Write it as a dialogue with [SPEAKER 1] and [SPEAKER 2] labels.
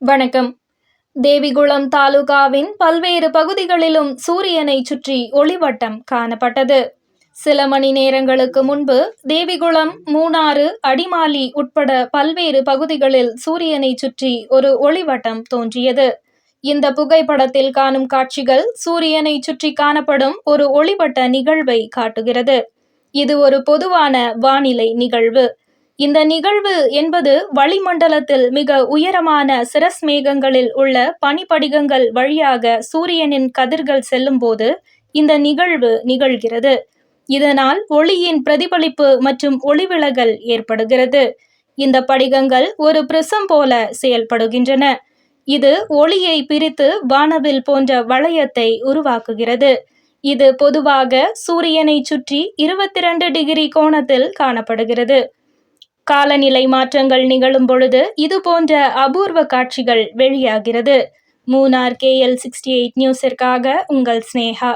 [SPEAKER 1] வணக்கம். தேவிகுளம் தாலுகாவின் பல்வேறு பகுதிகளிலும் சூரியனை சுற்றி ஒளிவட்டம் காணப்பட்டது. சில மணி நேரங்களுக்கு முன்பு தேவிகுளம், மூணாறு, அடிமாலி உட்பட பல்வேறு பகுதிகளில் சூரியனை சுற்றி ஒரு ஒளிவட்டம் தோன்றியது. இந்த புகைப்படத்தில் காணும் காட்சிகள் சூரியனை சுற்றி காணப்படும் ஒரு ஒளிவட்ட நிகழ்வை காட்டுகிறது. இது ஒரு பொதுவான வானிலை நிகழ்வு. இந்த நிகழ்வு என்பது வளிமண்டலத்தில் மிக உயரமான சிரஸ் மேகங்களில் உள்ள பனிப்படிகங்கள் வழியாக சூரியனின் கதிர்கள் செல்லும் போது இந்த நிகழ்வு நிகழ்கிறது. இதனால் ஒளியின் பிரதிபலிப்பு மற்றும் ஒளிவிலகல் ஏற்படுகிறது. இந்த படிகங்கள் ஒரு பிரிசம் போல செயல்படுகின்றன. இது ஒளியை பிரித்து வானவில் போன்ற வளையத்தை உருவாக்குகிறது. இது பொதுவாக சூரியனை சுற்றி 22 டிகிரி கோணத்தில் காணப்படுகிறது. காலநிலை மாற்றங்கள் நிகழும் பொழுது இது போன்ற அபூர்வ காட்சிகள் வெளியாகிறது. மூணார் KL68 நியூஸிற்காக உங்கள் ஸ்னேகா.